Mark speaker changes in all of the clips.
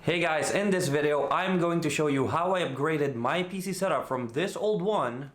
Speaker 1: Hey guys, in this video I'm going to show you how I upgraded my PC setup from this old one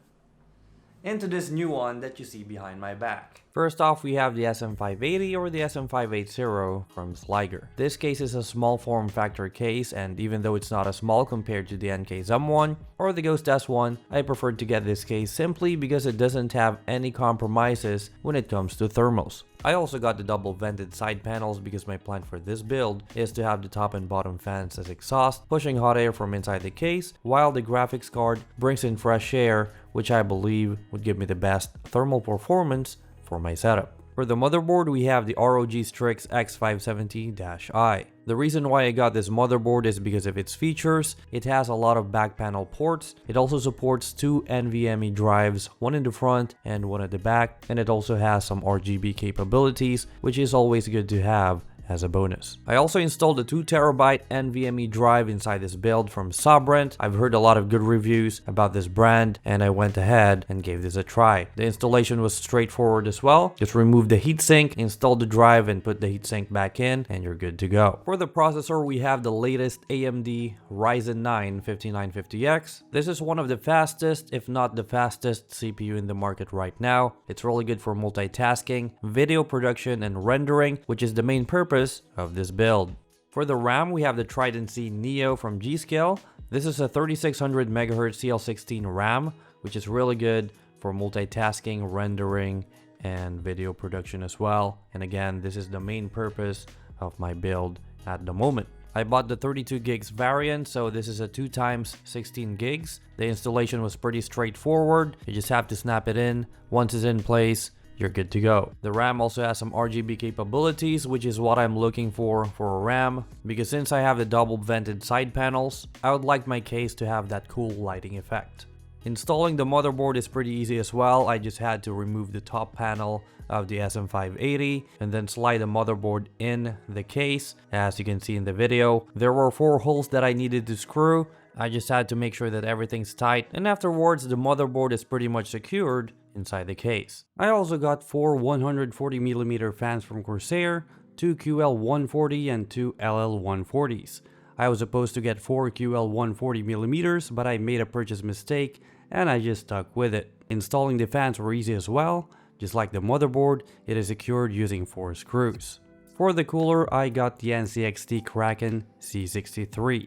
Speaker 1: into this new one that you see behind my back. First off, we have the SM580 or the SM580 from Sliger. This case is a small form factor case, and even though it's not as small compared to the NK's M1 or the Ghost S1, I preferred to get this case simply because it doesn't have any compromises when it comes to thermals. I also got the double vented side panels because my plan for this build is to have the top and bottom fans as exhaust, pushing hot air from inside the case, while the graphics card brings in fresh air, which I believe would give me the best thermal performance for my setup. For the motherboard, we have the ROG STRIX X570-i. The reason why I got this motherboard is because of its features. It has a lot of back panel ports. It also supports two NVMe drives, one in the front and one at the back, and it also has some RGB capabilities, which is always good to have as a bonus. I also installed a 2TB NVMe drive inside this build from Sobrent. I've heard a lot of good reviews about this brand, and I went ahead and gave this a try. The installation was straightforward as well. Just remove the heatsink, install the drive, and put the heatsink back in, and you're good to go. For the processor, we have the latest AMD Ryzen 9 5950X. This is one of the fastest, if not the fastest, CPU in the market right now. It's really good for multitasking, video production, and rendering, which is the main purpose of this build. For the RAM, we have the Trident C Neo from G.Skill. This is a 3600 MHz CL16 RAM, which is really good for multitasking, rendering, and video production as well. And again, this is the main purpose of my build at the moment. I bought the 32 gigs variant, so this is a 2 times 16 gigs. The installation was pretty straightforward. You just have to snap it in. Once it's in place, you're good to go. The RAM also has some RGB capabilities, which is what I'm looking for a RAM, because since I have the double vented side panels, I would like my case to have that cool lighting effect. Installing the motherboard is pretty easy as well. I just had to remove the top panel of the SM580 and then slide the motherboard in the case. As you can see in the video, there were 4 holes that I needed to screw. I just had to make sure that everything's tight, and afterwards the motherboard is pretty much secured inside the case. I also got 4 140mm fans from Corsair, 2 QL140 and 2 LL140s. I was supposed to get 4 QL140mm, but I made a purchase mistake and I just stuck with it. Installing the fans were easy as well. Just like the motherboard, it is secured using 4 screws. For the cooler, I got the NCXT Kraken C63.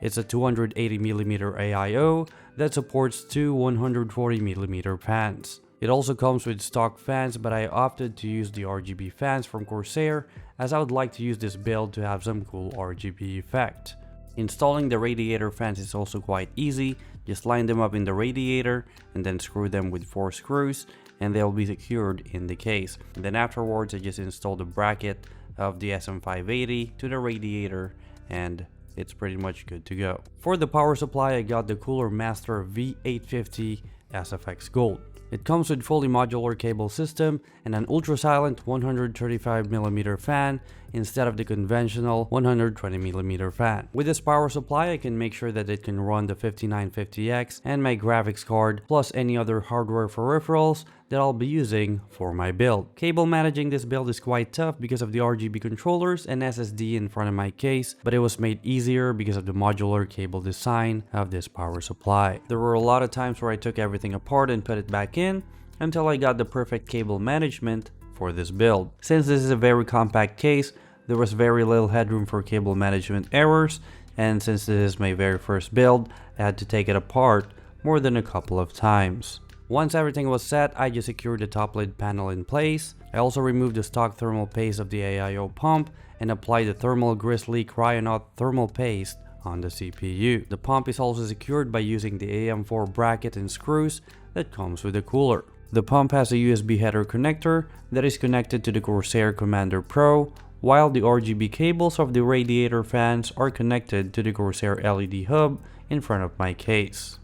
Speaker 1: It's a 280mm AIO that supports 2 140mm fans. It also comes with stock fans, but I opted to use the RGB fans from Corsair as I would like to use this build to have some cool RGB effect. Installing the radiator fans is also quite easy. Just line them up in the radiator and then screw them with 4 screws and they'll be secured in the case. And then afterwards I just installed the bracket of the SM580 to the radiator and it's pretty much good to go. For the power supply, I got the Cooler Master V850 SFX Gold. It comes with fully modular cable system and an ultra silent 135mm fan instead of the conventional 120mm fan. With this power supply, I can make sure that it can run the 5950X and my graphics card plus any other hardware peripherals that I'll be using for my build. Cable managing this build is quite tough because of the RGB controllers and SSD in front of my case, but it was made easier because of the modular cable design of this power supply. There were a lot of times where I took everything apart and put it back in until I got the perfect cable management for this build. Since this is a very compact case, there was very little headroom for cable management errors, and since this is my very first build, I had to take it apart more than a couple of times. Once everything was set, I just secured the top lid panel in place. I also removed the stock thermal paste of the AIO pump and applied the Thermal Grizzly Cryonaut thermal paste on the CPU. The pump is also secured by using the AM4 bracket and screws that comes with the cooler. The pump has a USB header connector that is connected to the Corsair Commander Pro, while the RGB cables of the radiator fans are connected to the Corsair LED hub in front of my case.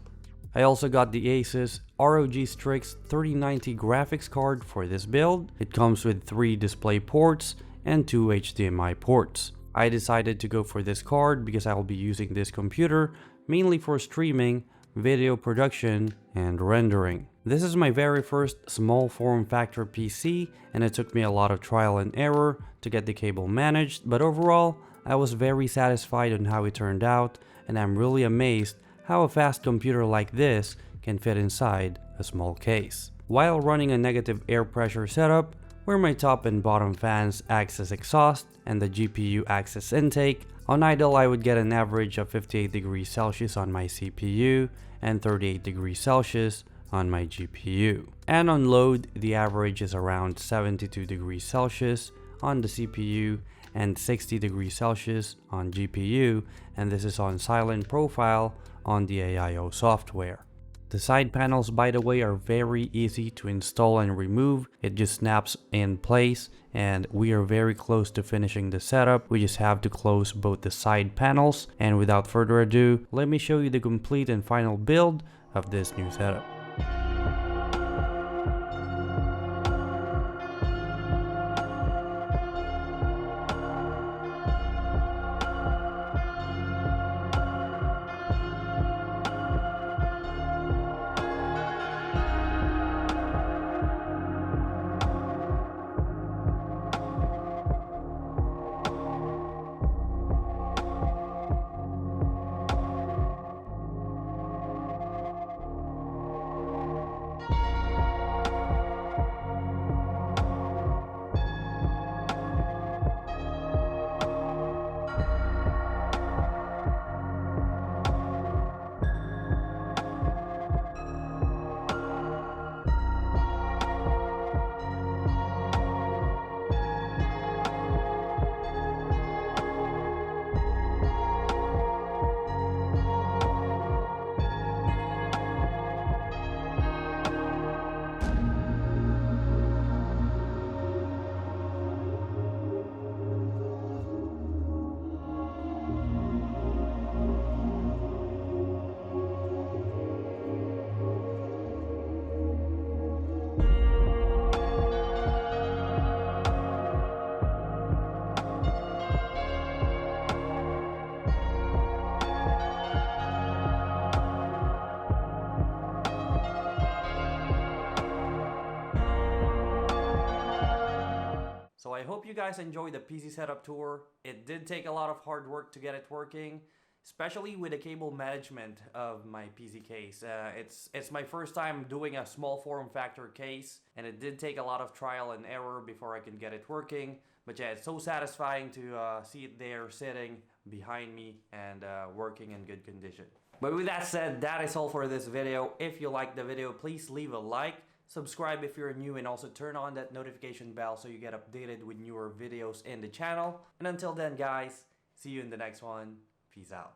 Speaker 1: I also got the Asus ROG STRIX 3090 graphics card for this build. It comes with 3 display ports and 2 HDMI ports. I decided to go for this card because I will be using this computer mainly for streaming, video production, and rendering. This is my very first small form factor PC and it took me a lot of trial and error to get the cable managed, but overall I was very satisfied on how it turned out, and I'm really amazed how a fast computer like this can fit inside a small case. While running a negative air pressure setup, where my top and bottom fans acts as exhaust and the GPU acts as intake, on idle I would get an average of 58 degrees Celsius on my CPU and 38 degrees Celsius on my GPU. And on load, the average is around 72 degrees Celsius on the CPU and 60 degrees Celsius on GPU, and this is on silent profile on the AIO software. The side panels, by the way, are very easy to install and remove. It just snaps in place, and we are very close to finishing the setup. We just have to close both the side panels, and without further ado, let me show you the complete and final build of this new setup. So I hope you guys enjoyed the PC setup tour. It did take a lot of hard work to get it working, especially with the cable management of my PC case. It's my first time doing a small form factor case, and it did take a lot of trial and error before I could get it working. But yeah, it's so satisfying to see it there sitting behind me and working in good condition. But with that said, that is all for this video. If you liked the video, please leave a like. Subscribe if you're new, and also turn on that notification bell so you get updated with newer videos in the channel. And until then guys, see you in the next one. Peace out.